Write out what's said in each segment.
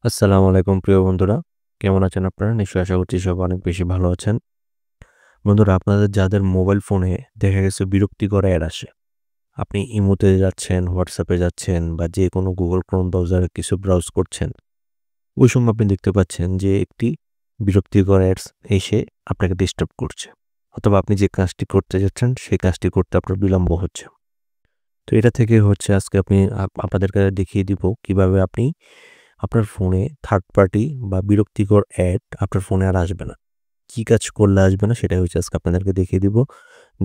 আসসালামু আলাইকুম প্রিয় বন্ধুরা। কেমন আছেন আপনারা? নিশ্চয়ই আশা করছি সবাই অনেক বেশি ভালো আছেন। বন্ধুরা আপনাদের যাদের মোবাইল ফোনে দেখা গেছে বিরক্তিকর অ্যাড আসে। আপনি ইমোতে যাচ্ছেন, WhatsApp এ যাচ্ছেন বা যেকোনো Google Chrome ব্রাউজারে কিছু ব্রাউজ করছেন। ওই সময় আপনি দেখতে পাচ্ছেন যে একটি বিরক্তিকর অ্যাডস এসে আপনাকে ডিস্টার্ব করছে। অথবা আপনি যে কাজটি করতে যাচ্ছেন সেই কাজটি করতে আপনার বিলম্ব হচ্ছে। তো এটা থেকে হচ্ছে আজকে আপনাদের কাছে দেখিয়ে দিব কিভাবে আপনি আপনার ফোনে থার্ড পার্টি বা বিরক্তিকর অ্যাড আপনার ফোনে আর আসবে না। কি কাজ করলে আসবে না সেটাই হচ্ছে আজকে আপনাদেরকে দেখিয়ে দিব।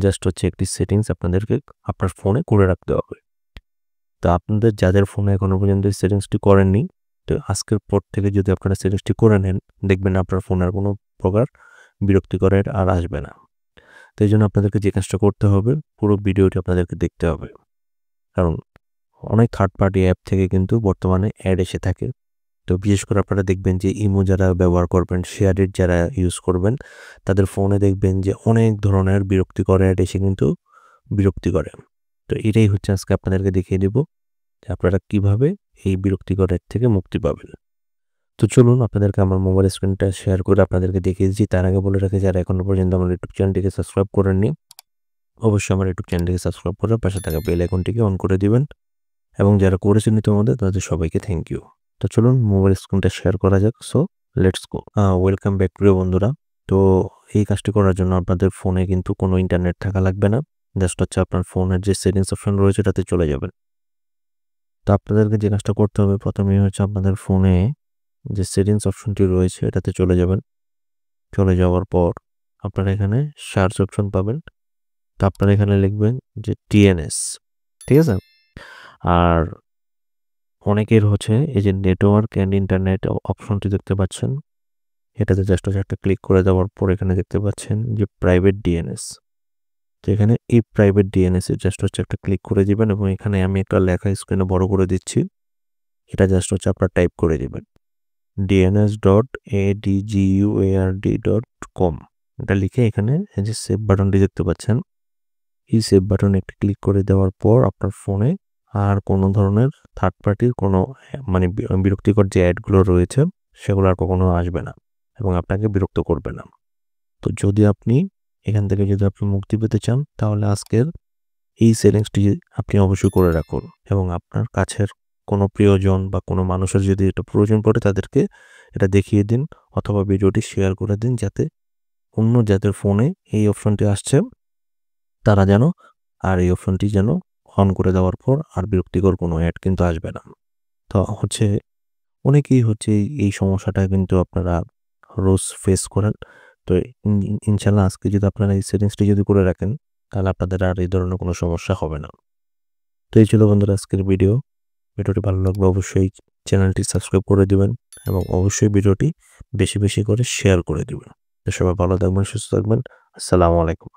জাস্ট হচ্ছে একটি সেটিংস আপনাদেরকে আপনার ফোনে করে রাখতে হবে। তো আপনাদের যাদের ফোনে এখনো পর্যন্ত এই সেটিংসটি করেননি, তো আজকের পর থেকে যদি আপনারা সেটিংসটি করে নেন, দেখবেন আপনার ফোনে আর কোনো প্রকার বিরক্তিকর অ্যাড আর আসবে না। তো এইজন্য আপনাদেরকে যে কাজটা করতে হবে, পুরো ভিডিওটি আপনাদেরকে দেখতে হবে। কারণ অনেক থার্ড পার্টি অ্যাপ থেকে কিন্তু বর্তমানে অ্যাড এসে থাকে। তো বিশেষ করে আপনারা দেখবেন যে ইমো যারা ব্যবহার করবেন, শেয়ারের যারা ইউজ করবেন, তাদের ফোনে দেখবেন যে অনেক ধরনের বিরক্তিকর অ্যাড এসে কিন্তু বিরক্তি করে। তো এটাই হচ্ছে আজকে আপনাদেরকে দেখিয়ে দেব যে আপনারা কিভাবে এই বিরক্তিকর অ্যাড থেকে মুক্তি পাবেন। তো চলুন আপনাদেরকে আমার মোবাইল স্ক্রিনটা শেয়ার করে আপনাদেরকে দেখিয়ে দিচ্ছি। তার আগে বলে রাখি যারা এখনো পর্যন্ত আমার ইউটিউব চ্যানেলটিকে সাবস্ক্রাইব করেননি, অবশ্যই আমার ইউটিউব চ্যানেলটিকে সাবস্ক্রাইব করে পাশে থাকা বেল আইকনটিকে অন করে দিবেন এবং যারা করেছেন ইতিমধ্যে তাদের সবাইকে থ্যাংক ইউ। তো চলুন মোবাইল স্ক্রিনটা শেয়ার করা যাক। So let's go. Welcome back প্রিয় বন্ধুরা। তো এই কাজটি করার জন্য আপনাদের ফোনে কিন্তু কোনো ইন্টারনেট থাকা লাগবে না। জাস্ট হচ্ছে আপনার ফোনের যে সেটিংস অপশন রয়েছে তাতে চলে যাবেন। তো আপনাদেরকে যে কাজটা করতে হবে প্রথমেই হচ্ছে আপনাদের ফোনে যে সেটিংস অপশনটি রয়েছে এটাতে চলে যাবেন। চলে যাওয়ার পর আপনারা এখানে সার্চ অপশন পাবেন। তো আপনারা এখানে লিখবেন যে TNS, ঠিক আছে? আর অনেকের হচ্ছে এই যে নেটওয়ার্ক অ্যান্ড ইন্টারনেট অপশনটি দেখতে পাচ্ছেন, এটাতে জাস্ট হচ্ছে একটা ক্লিক করে দেওয়ার পর এখানে দেখতে পাচ্ছেন যে প্রাইভেট ডিএনএস। তো এখানে এই প্রাইভেট ডিএনএস এ জাস্ট হচ্ছে একটা ক্লিক করে দিবেন এবং এখানে আমি একটা লেখা স্ক্রিনে বড় করে দিচ্ছি। এটা জাস্ট হচ্ছে আপনারা টাইপ করে দিবেন dns.adguard.com। এটা লিখে এখানে এই যে সেভ বাটনটি দেখতে পাচ্ছেন, এই সেভ বাটনে একটা ক্লিক করে দেওয়ার পর আপনার ফোনে আর কোনো ধরনের থার্ড পার্টির কোনো মানে বিরক্তিকর যে অ্যাডগুলো রয়েছে সেগুলো আর কখনো আসবে না এবং আপনাকে বিরক্ত করবে না। তো যদি আপনি এখান থেকে যদি আপনি মুক্তি পেতে চান তাহলে আজকের এই সেটিংসটি আপনি অবশ্যই করে রাখুন এবং আপনার কাছের কোনো প্রিয়জন বা কোনো মানুষের যদি এটা প্রয়োজন পড়ে তাদেরকে এটা দেখিয়ে দিন অথবা ভিডিওটি শেয়ার করে দিন যাতে অন্য যাদের ফোনে এই অপশনটি আসছে তারা যেন আর এই অপশনটি যেন অন করে দেওয়ার পর আর বিরক্তিকর কোনো অ্যাড কিন্তু আসবে না। তো হচ্ছে অনেকেই হচ্ছে এই সমস্যাটা কিন্তু আপনারা রোজ ফেস করেন। তো ইনশাআল্লাহ আজকে যদি আপনারা এই সেটিংসটি যদি করে রাখেন তাহলে আপনাদের আর এই ধরনের কোনো সমস্যা হবে না। তো এই ছিল বন্ধুরা আজকের ভিডিও। ভিডিওটি ভালো লাগলে অবশ্যই চ্যানেলটি সাবস্ক্রাইব করে দিবেন এবং অবশ্যই ভিডিওটি বেশি বেশি করে শেয়ার করে দিবেন। তো সবাই ভালো থাকবেন, সুস্থ থাকবেন। আসসালামু আলাইকুম।